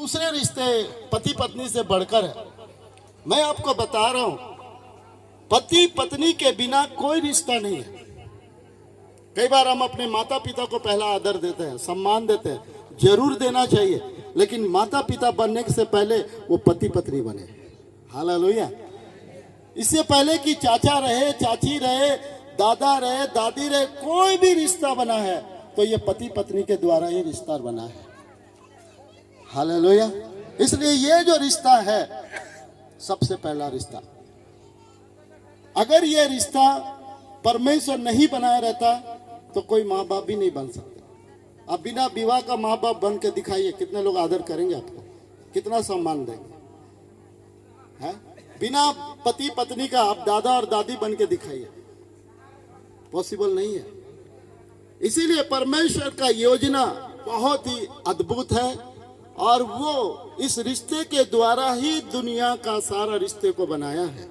दूसरे रिश्ते पति पत्नी से बढ़कर है। मैं आपको बता रहा हूं, पति पत्नी के बिना कोई रिश्ता नहीं है। कई बार हम अपने माता पिता को पहला आदर देते हैं, सम्मान देते हैं, जरूर देना चाहिए, लेकिन माता पिता बनने से पहले वो पति पत्नी बने। हालेलुया। इससे पहले कि चाचा रहे, चाची रहे, दादा रहे, दादी रहे, कोई भी रिश्ता बना है तो ये पति पत्नी के द्वारा ही रिश्ता बना है। हालेलुया। इसलिए ये जो रिश्ता है सबसे पहला रिश्ता, अगर ये रिश्ता परमेश्वर नहीं बनाया रहता तो कोई माँ बाप भी नहीं बन सकता। अब बिना विवाह का माँ बाप बन के दिखाइए, कितने लोग आदर करेंगे आपको, कितना सम्मान देंगे? है? बिना पति पत्नी का आप दादा और दादी बन के दिखाइए, पॉसिबल नहीं है। इसीलिए परमेश्वर का योजना बहुत ही अद्भुत है और वो इस रिश्ते के द्वारा ही दुनिया का सारा रिश्ते को बनाया है।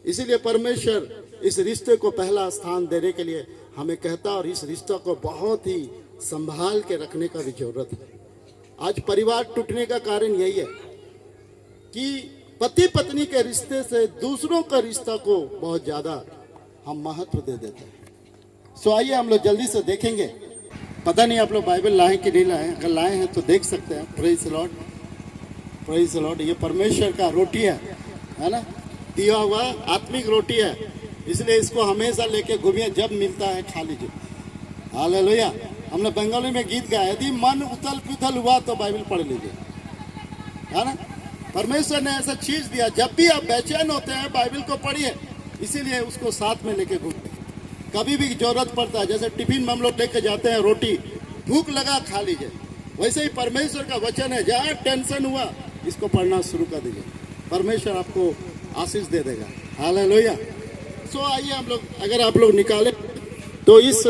इसीलिए परमेश्वर इस रिश्ते को पहला स्थान देने के लिए हमें कहता है और इस रिश्ते को बहुत ही संभाल के रखने का भी जरूरत है। आज परिवार टूटने का कारण यही है कि पति पत्नी के रिश्ते से दूसरों का रिश्ता को बहुत ज्यादा हम महत्व दे देते हैं। सो आइए हम लोग जल्दी से देखेंगे। पता नहीं आप लोग बाइबल लाए कि नहीं लाए, अगर लाए हैं तो देख सकते हैं। Praise Lord, praise Lord. ये परमेश्वर का रोटी है ना, दिया हुआ आत्मिक रोटी है, इसलिए इसको हमेशा लेके घूमिए, जब मिलता है खा लीजिए। हालेलुया। हमने बंगाली में गीत गाया, यदि मन उथल पुथल हुआ तो बाइबल पढ़ लीजिए, है ना। परमेश्वर ने ऐसा चीज दिया, जब भी आप बेचैन होते हैं बाइबल को पढ़िए, इसीलिए उसको साथ में लेके घूमते। कभी भी जरूरत पड़ता है, जैसे टिफिन में हम लोग लेके जाते हैं रोटी, भूख लगा खा लीजिए, वैसे ही परमेश्वर का वचन है, जहाँ टेंशन हुआ इसको पढ़ना शुरू कर दीजिए, परमेश्वर आपको आशीष दे देगा। हालेलुया। सो आइए हम लोग, अगर आप लोग निकाले तो इस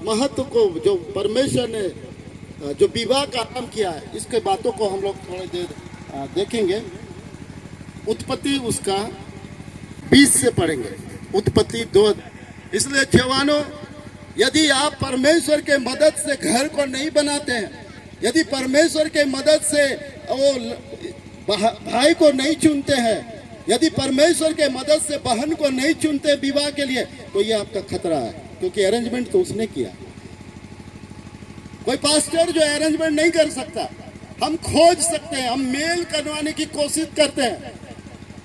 महत्व को जो परमेश्वर ने जो विवाह का काम किया है, इसके बातों को हम लोग थोड़ी देर देखेंगे। उत्पत्ति उसका 20 से पढ़ेंगे, उत्पत्ति 2। इसलिए जवानों, यदि आप परमेश्वर के मदद से घर को नहीं बनाते हैं, यदि परमेश्वर के मदद से वो भाई को नहीं चुनते हैं, यदि परमेश्वर के मदद से बहन को नहीं चुनते विवाह के लिए, तो ये आपका खतरा है, क्योंकि अरेंजमेंट तो उसने किया। कोई पास्टर जो अरेंजमेंट नहीं कर सकता, हम खोज सकते हैं, हम मेल करवाने की कोशिश करते हैं,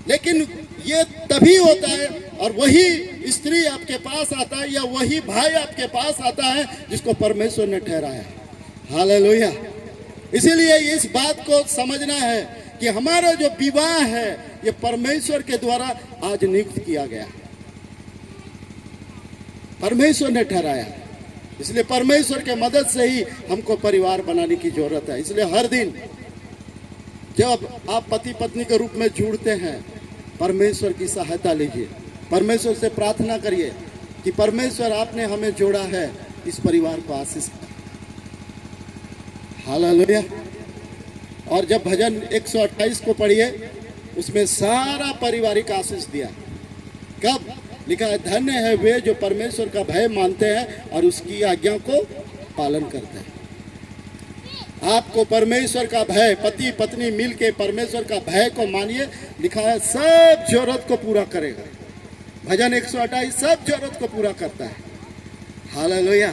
लेकिन ये तभी होता है और वही स्त्री आपके पास आता है या वही भाई आपके पास आता है जिसको परमेश्वर ने ठहराया। हालेलुया। इसीलिए इस बात को समझना है कि हमारा जो विवाह है ये परमेश्वर के द्वारा आज नियुक्त किया गया, परमेश्वर ने ठहराया। इसलिए परमेश्वर के मदद से ही हमको परिवार बनाने की जरूरत है। इसलिए हर दिन जब आप पति पत्नी के रूप में जुड़ते हैं, परमेश्वर की सहायता लीजिए, परमेश्वर से प्रार्थना करिए कि परमेश्वर आपने हमें जोड़ा है, इस परिवार को आशीष। हालेलुया। और जब भजन 128 को पढ़िए, उसमें सारा पारिवारिक आशीष दिया। कब लिखा है, धन्य है वे जो परमेश्वर का भय मानते हैं और उसकी आज्ञा को पालन करते हैं। आपको परमेश्वर का भय, पति पत्नी मिलके परमेश्वर का भय को मानिए, लिखा है सब जरूरत को पूरा करेगा। भजन 128 सब जरूरत को पूरा करता है। हालेलुया।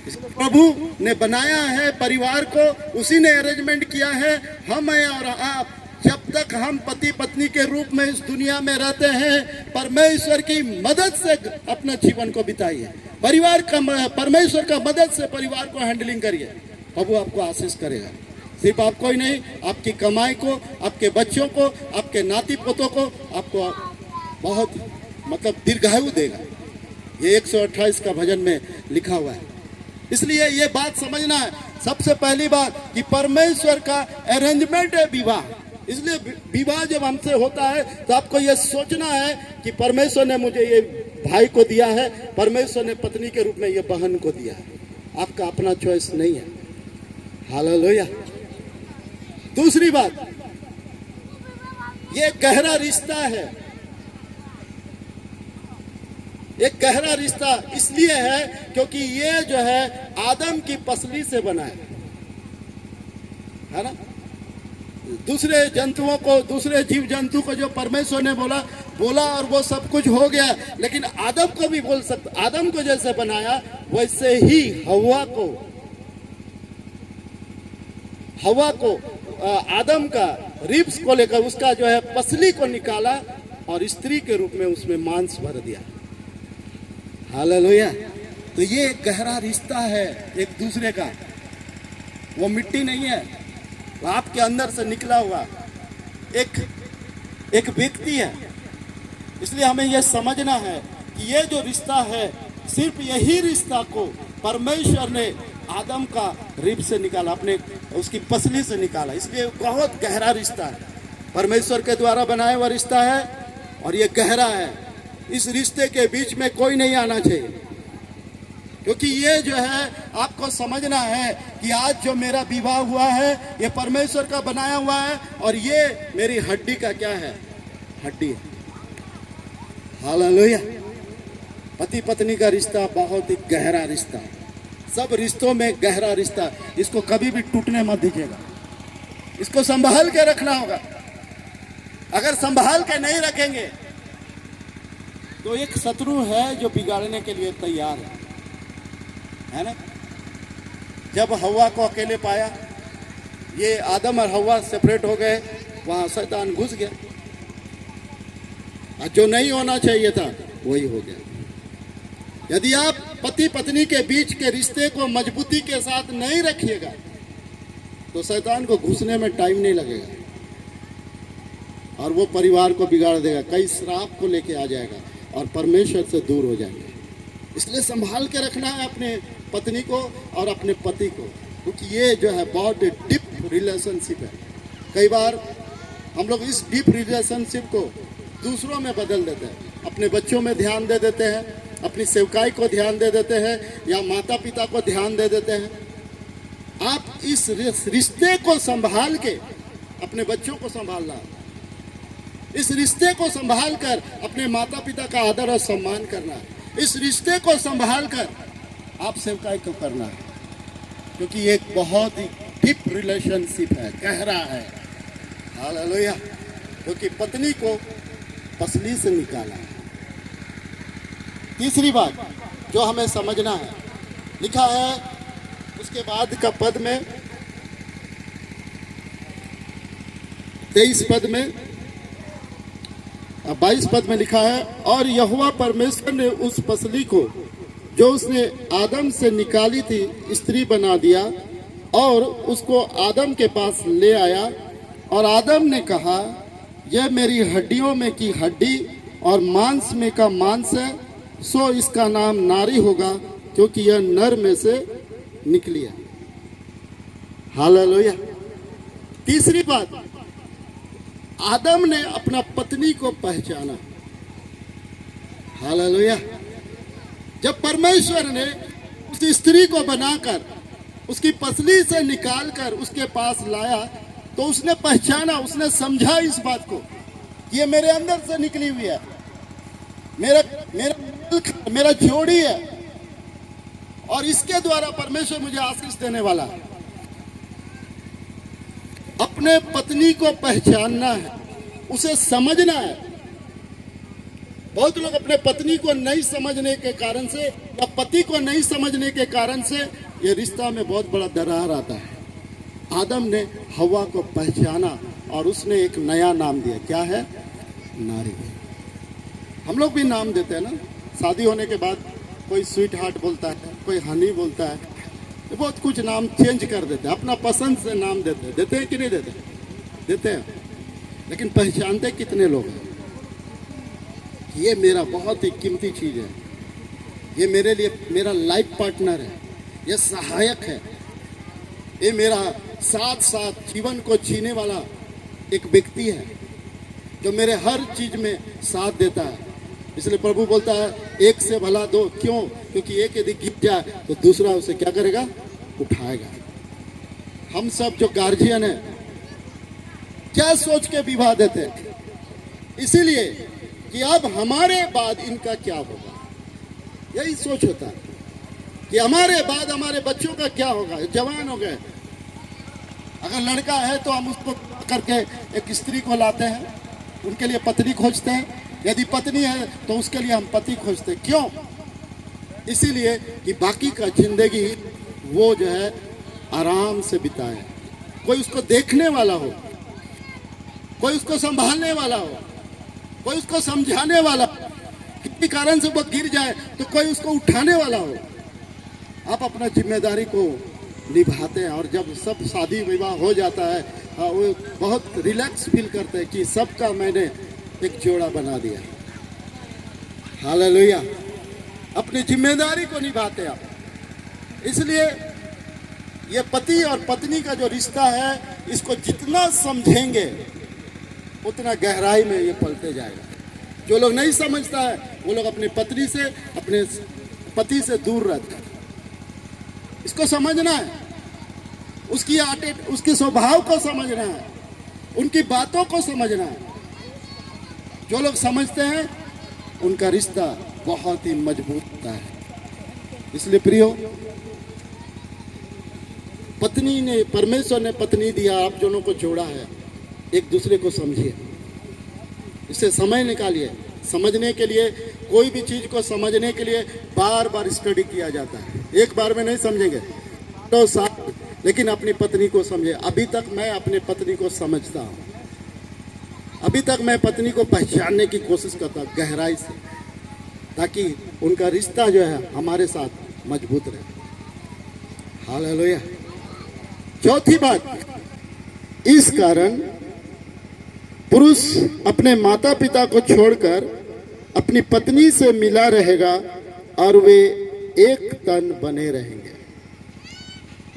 प्रभु ने बनाया है परिवार को, उसी ने अरेंजमेंट किया है। हम हैं और आप, जब तक हम पति पत्नी के रूप में इस दुनिया में रहते हैं, परमेश्वर की मदद से अपना जीवन को बिताइए। परिवार का, परमेश्वर का मदद से परिवार को हैंडलिंग करिए, प्रभु आपको आशीष करेगा। सिर्फ आपको ही नहीं, आपकी कमाई को, आपके बच्चों को, आपके नाती पोतों को आपको बहुत दीर्घायु देगा। ये 128 का भजन में लिखा हुआ है। इसलिए ये बात समझना है सबसे पहली बात कि परमेश्वर का अरेंजमेंट है विवाह। इसलिए विवाह जब हमसे होता है तो आपको ये सोचना है कि परमेश्वर ने मुझे ये भाई को दिया है, परमेश्वर ने पत्नी के रूप में ये बहन को दिया है, आपका अपना चॉइस नहीं है। हालेलुया। दूसरी बात, ये गहरा रिश्ता है। एक गहरा रिश्ता इसलिए है क्योंकि ये जो है आदम की पसली से बना है। है ना। दूसरे जंतुओं को, दूसरे जीव जंतु को जो परमेश्वर ने बोला और वो सब कुछ हो गया, लेकिन आदम को भी बोल सकता, आदम को जैसे बनाया वैसे ही हवा को आदम का रिब्स को लेकर उसका जो है पसली को निकाला और स्त्री के रूप में उसमें मांस भर दिया। हालेलुया। तो ये एक गहरा रिश्ता है एक दूसरे का। वो मिट्टी नहीं है, वो आपके अंदर से निकला हुआ एक व्यक्ति है। इसलिए हमें यह समझना है कि ये जो रिश्ता है, सिर्फ यही रिश्ता को परमेश्वर ने आदम का रिब से निकाला, अपने उसकी पसली से निकाला। इसलिए बहुत गहरा रिश्ता है, परमेश्वर के द्वारा बनाया हुआ रिश्ता है और ये गहरा है। इस रिश्ते के बीच में कोई नहीं आना चाहिए, क्योंकि ये जो है आपको समझना है कि आज जो मेरा विवाह हुआ है ये परमेश्वर का बनाया हुआ है और ये मेरी हड्डी का क्या है, हड्डी है। हालेलुया। पति पत्नी का रिश्ता बहुत ही गहरा रिश्ता है। सब रिश्तों में गहरा रिश्ता, इसको कभी भी टूटने मत दीजिएगा, इसको संभाल के रखना होगा। अगर संभाल के नहीं रखेंगे तो एक शत्रु है जो बिगाड़ने के लिए तैयार है ना। जब हवा को अकेले पाया, ये आदम और हवा सेपरेट हो गए, वहां शैतान घुस गया और जो नहीं होना चाहिए था वही हो गया। यदि आप पति पत्नी के बीच के रिश्ते को मजबूती के साथ नहीं रखिएगा तो शैतान को घुसने में टाइम नहीं लगेगा और वो परिवार को बिगाड़ देगा, कई श्राप को लेके आ जाएगा और परमेश्वर से दूर हो जाएंगे। इसलिए संभाल के रखना है अपने पत्नी को और अपने पति को, क्योंकि ये जो है बहुत डीप रिलेशनशिप है। कई बार हम लोग इस डीप रिलेशनशिप को दूसरों में बदल देते हैं, अपने बच्चों में ध्यान दे देते हैं, अपनी सेवकाई को ध्यान दे देते हैं या माता पिता को ध्यान दे देते हैं। आप इस रिश्ते को संभाल के अपने बच्चों को संभालना, इस रिश्ते को संभाल कर अपने माता पिता का आदर और सम्मान करना, इस रिश्ते को संभाल कर आप सेवकाई को करना है, क्योंकि ये एक बहुत ही डीप रिलेशनशिप है, गहरा है। हालेलुया। क्योंकि पत्नी को पसली से निकाला है। तीसरी बात जो हमें समझना है, लिखा है उसके बाद का पद में 23 पद में 22 पद में लिखा है, और यहोवा परमेश्वर ने उस पसली को जो उसने आदम से निकाली थी स्त्री बना दिया और उसको आदम के पास ले आया। और आदम ने कहा, यह मेरी हड्डियों में की हड्डी और मांस में का मांस है, सो इसका नाम नारी होगा, क्योंकि यह नर में से निकली है। हालेलुया। तीसरी बात, आदम ने अपना पत्नी को पहचाना। हालेलुया। जब परमेश्वर ने उस स्त्री को बनाकर उसकी पसली से निकालकर उसके पास लाया तो उसने पहचाना, उसने समझा इस बात को, ये मेरे अंदर से निकली हुई है, मेरा जोड़ी है और इसके द्वारा परमेश्वर मुझे आशीष देने वाला है। अपने पत्नी को पहचानना है, उसे समझना है। बहुत लोग अपने पत्नी को नहीं समझने के कारण से या पति को नहीं समझने के कारण से ये रिश्ता में बहुत बड़ा दरार आता है। आदम ने हवा को पहचाना और उसने एक नया नाम दिया, क्या है? नारी। हम लोग भी नाम देते हैं ना, शादी होने के बाद कोई स्वीट हार्ट बोलता है, कोई हनी बोलता है, तो बहुत कुछ नाम चेंज कर देते हैं, अपना पसंद से नाम देते हैं कि नहीं देते? देते हैं। लेकिन पहचानते कितने लोग हैं? ये मेरा बहुत ही कीमती चीज है, ये मेरे लिए मेरा लाइफ पार्टनर है, ये सहायक है, ये मेरा साथ साथ जीवन को जीने वाला एक व्यक्ति है जो मेरे हर चीज में साथ देता है। इसलिए प्रभु बोलता है, एक से भला दो। क्यों? क्योंकि एक यदि गिर जाए तो दूसरा उसे क्या करेगा? उठाएगा। हम सब जो गार्जियन है क्या सोच के विवाह देते हैं? इसीलिए कि अब हमारे बाद इनका क्या होगा, यही सोच होता है कि हमारे बाद हमारे बच्चों का क्या होगा। जवान हो गए, अगर लड़का है तो हम उसको करके एक स्त्री को लाते हैं, उनके लिए पत्नी खोजते हैं। यदि पत्नी है तो उसके लिए हम पति खोजते हैं। क्यों? इसीलिए कि बाकी का जिंदगी वो जो है आराम से बिताए, कोई उसको देखने वाला हो, कोई उसको संभालने वाला हो, कोई उसको समझाने वाला, किसी कारण से वो गिर जाए तो कोई उसको उठाने वाला हो। आप अपना जिम्मेदारी को निभाते हैं और जब सब शादी विवाह हो जाता है वो बहुत रिलैक्स फील करते हैं कि सबका मैंने एक जोड़ा बना दिया। हालेलुया। अपनी जिम्मेदारी को निभाते हैं आप। इसलिए ये पति और पत्नी का जो रिश्ता है, इसको जितना समझेंगे उतना गहराई में ये पलते जाएगा। जो लोग नहीं समझता है वो लोग अपनी पत्नी से, अपने पति से दूर रहते हैं। इसको समझना है, उसके स्वभाव को समझना है, उनकी बातों को समझना है। जो लोग समझते हैं उनका रिश्ता बहुत ही मजबूत होता है। इसलिए प्रियो, पत्नी ने, परमेश्वर ने पत्नी दिया, आप दोनों को जोड़ा है, एक दूसरे को समझिए, इससे समय निकालिए। समझने के लिए, कोई भी चीज को समझने के लिए बार बार स्टडी किया जाता है, एक बार में नहीं समझेंगे तो साथ, लेकिन अपनी पत्नी को समझे। अभी तक मैं अपनी पत्नी को समझता हूँ, अभी तक मैं पत्नी को पहचानने की कोशिश करता हूँ गहराई से, ताकि उनका रिश्ता जो है हमारे साथ मजबूत रहे। हालेलुया। चौथी बात, इस कारण पुरुष अपने माता पिता को छोड़कर अपनी पत्नी से मिला रहेगा और वे एक तन बने रहेंगे।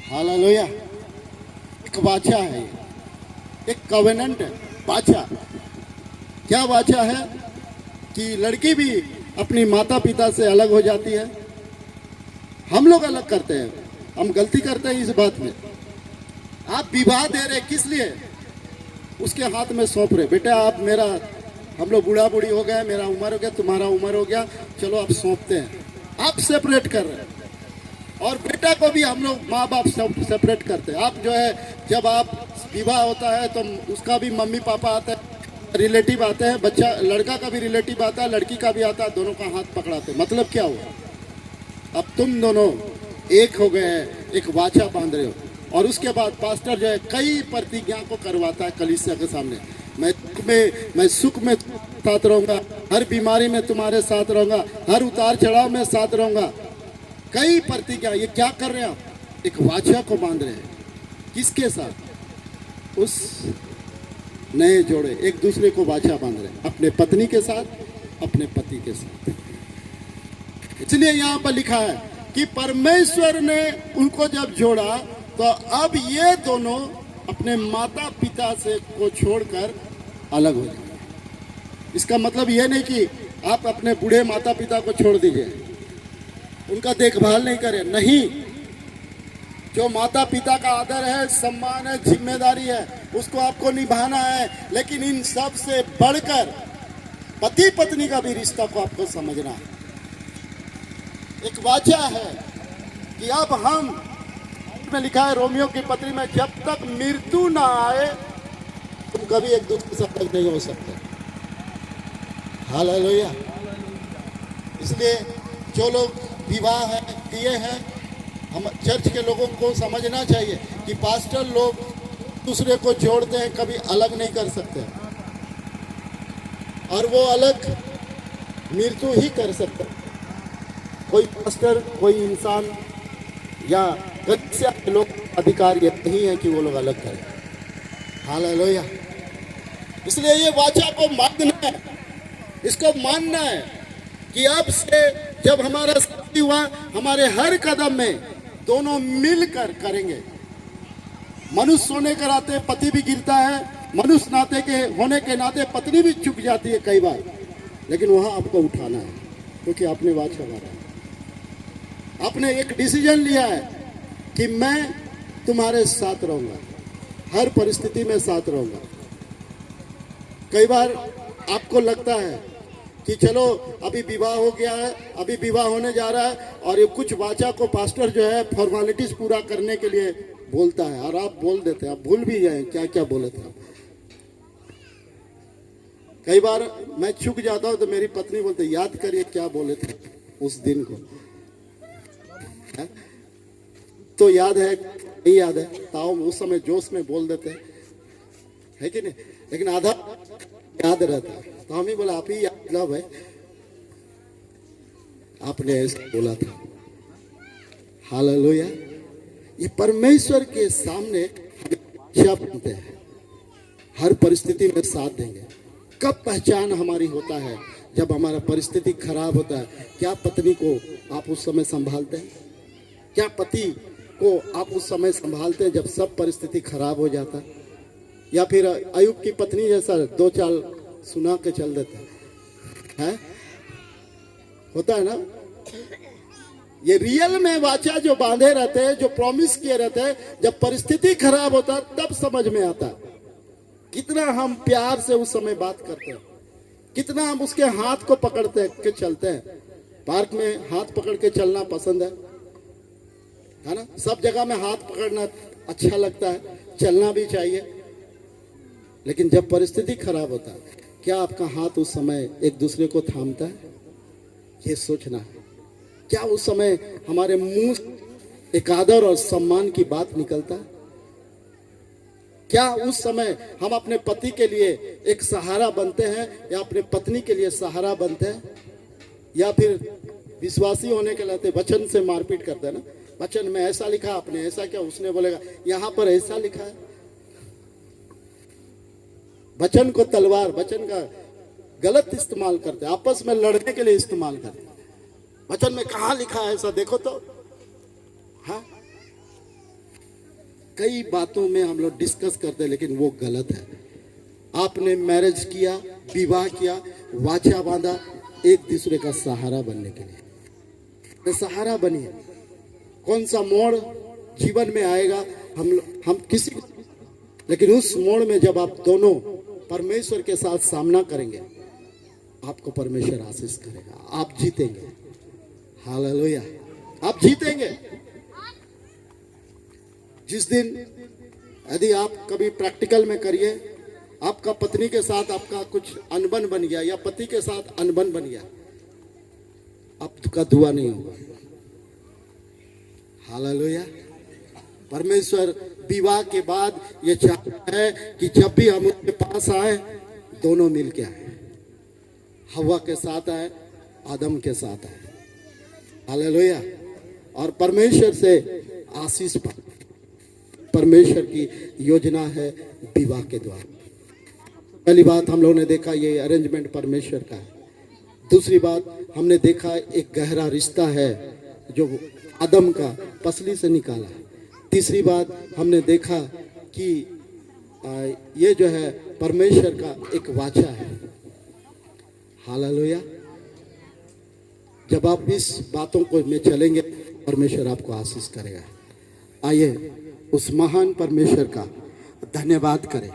हालेलुया। एक वाचा है, एक कवेनेंट है, वाचा। क्या वाचा है? कि लड़की भी अपनी माता पिता से अलग हो जाती है। हम लोग अलग करते हैं, हम गलती करते हैं इस बात में। आप विवाह दे रहे किस लिए? उसके हाथ में सौंप रहे, बेटा आप मेरा, हम लोग बूढ़ा बूढ़ी हो गए, मेरा उम्र हो गया, तुम्हारा उम्र हो गया, चलो आप सौंपते हैं। आप सेपरेट कर रहे हैं। और बेटा को भी हम लोग माँ बाप सब सेपरेट करते हैं। आप जो है, जब आप विवाह होता है तो उसका भी मम्मी पापा आते हैं, रिलेटिव आते हैं, बच्चा लड़का का भी रिलेटिव आता है, लड़की का भी आता है, दोनों का हाथ पकड़ाते हैं। मतलब क्या हुआ? अब तुम दोनों एक हो गए हैं, एक वाचा बांध रहे हो। और उसके बाद पास्टर जो है कई प्रतिज्ञा को करवाता है कलीसिया के सामने। मैं सुख में साथ रहूंगा, हर बीमारी में तुम्हारे साथ रहूंगा, हर उतार चढ़ाव में साथ रहूंगा। कई प्रतिज्ञा, ये क्या कर रहे हैं आप? एक वाचा को बांध रहे हैं। किसके साथ? उस नए जोड़े एक दूसरे को वाचा बांध रहे हैं, अपने पत्नी के साथ, अपने पति के साथ। इसलिए यहाँ पर लिखा है कि परमेश्वर ने उनको जब जोड़ा तो अब ये दोनों अपने माता पिता से को छोड़कर अलग हो जाए। इसका मतलब ये नहीं कि आप अपने बूढ़े माता पिता को छोड़ दीजिए, उनका देखभाल नहीं करें, नहीं। जो माता पिता का आदर है, सम्मान है, जिम्मेदारी है, उसको आपको निभाना है। लेकिन इन सब से बढ़कर पति पत्नी का भी रिश्ता को आपको समझना है। एक वाचा है कि अब हम में लिखा है रोमियो की पत्री में, जब तक मृत्यु ना आए तुम कभी एक दूसरे से अलग नहीं हो सकते। हालेलुया। इसलिए जो लोग विवाह है किए हैं, हम चर्च के लोगों को समझना चाहिए कि पास्टर लोग दूसरे को जोड़ते हैं, कभी अलग नहीं कर सकते। और वो अलग मृत्यु ही कर सकते। कोई पास्टर, कोई इंसान या कलीसिया के लोग अधिकार ये नहीं है कि वो लोग अलग करें। हालेलुया। इसलिए ये वाचा को मानना है, इसको मानना है कि अब से जब हमारा शादी हुआ, हमारे हर कदम में दोनों मिलकर करेंगे। मनुष्य होने के नाते पति भी गिरता है, मनुष्य नाते के होने के नाते पत्नी भी चुक जाती है कई बार, लेकिन वहां आपको उठाना है, क्योंकि आपने वाचा मारा है। आपने एक डिसीजन लिया है कि मैं तुम्हारे साथ रहूंगा, हर परिस्थिति में साथ रहूंगा। कई बार आपको लगता है कि चलो अभी विवाह हो गया है, अभी विवाह होने जा रहा है, और ये कुछ वाचा को पास्टर जो है फॉर्मेलिटीज पूरा करने के लिए बोलता है और आप बोल देते हैं, आप भूल भी जाए क्या क्या बोले थे आप। कई बार मैं चूक जाता हूं तो मेरी पत्नी बोलती याद करिए क्या बोले थे उस दिन को, है? तो याद है नहीं याद है, ताऊ उस समय जोश में बोल देते है कि नहीं, लेकिन आधा याद रहता है। तो हम ही बोला आप ही याद रहा भाई, आपने ऐसा बोला था। हालेलुया। ये परमेश्वर के सामने क्या बनते हैं, हर परिस्थिति में साथ देंगे। कब पहचान हमारी होता है, जब हमारा परिस्थिति खराब होता है। क्या पत्नी को आप उस समय संभालते हैं? क्या पति को आप उस समय संभालते हैं जब सब परिस्थिति खराब हो जाता है? या फिर अयूब की पत्नी जैसा दो चाल सुना के चल देते हैं? होता है ना। ये रियल में वाचा जो बांधे रहते हैं, जो प्रॉमिस किए रहते हैं, जब परिस्थिति खराब होता है तब समझ में आता है। कितना हम प्यार से उस समय बात करते हैं, कितना हम उसके हाथ को पकड़ते के चलते हैं। पार्क में हाथ पकड़ के चलना पसंद है ना। सब जगह में हाथ पकड़ना अच्छा लगता है, चलना भी चाहिए। लेकिन जब परिस्थिति खराब होता है, क्या आपका हाथ उस समय एक दूसरे को थामता है? ये सोचना है। क्या उस समय हमारे मुंह एक आदर और सम्मान की बात निकलता है? क्या उस समय हम अपने पति के लिए एक सहारा बनते हैं, या अपने पत्नी के लिए सहारा बनते हैं? या फिर विश्वासी होने के नाते वचन से मारपीट करते हैं ना। वचन में ऐसा लिखा, आपने ऐसा क्या, उसने बोलेगा यहां पर ऐसा लिखा है। वचन को तलवार, वचन का गलत इस्तेमाल करते हैं, आपस में लड़ने के लिए इस्तेमाल करते हैं। वचन में कहां लिखा है ऐसा, देखो तो। हाँ, कई बातों में हम लोग डिस्कस करते हैं, लेकिन वो गलत है। आपने मैरिज किया, विवाह किया, वाचा बांधा एक दूसरे का सहारा बनने के लिए। तो सहारा बनिए। कौन सा मोड़ जीवन में आएगा हम किसी, लेकिन उस मोड़ में जब आप दोनों परमेश्वर के साथ सामना करेंगे, आपको परमेश्वर आशीष करेगा, आप जीतेंगे। हालेलुया। आप जीतेंगे। जिस दिन यदि आप कभी प्रैक्टिकल में करिए, आपका पत्नी के साथ आपका कुछ अनबन बन गया, या पति के साथ अनबन बन गया, आपका दुआ नहीं होगा। हालेलुया। परमेश्वर विवाह के बाद ये चाहता है कि जब भी हम उसके पास आए, दोनों मिल के आए। हवा के साथ आए, आदम के साथ आए। हालेलुया। और परमेश्वर से आशीष पाए। परमेश्वर की योजना है विवाह के द्वारा। पहली बात हम लोगों ने देखा, ये अरेंजमेंट परमेश्वर का है। दूसरी बात हमने देखा, एक गहरा रिश्ता है जो आदम का पसली से निकाला। तीसरी बात हमने देखा कि ये जो है परमेश्वर का एक वाचा है। हालेलुया। जब आप इस बातों को में चलेंगे, परमेश्वर आपको आशीष करेगा। आइए उस महान परमेश्वर का धन्यवाद करें।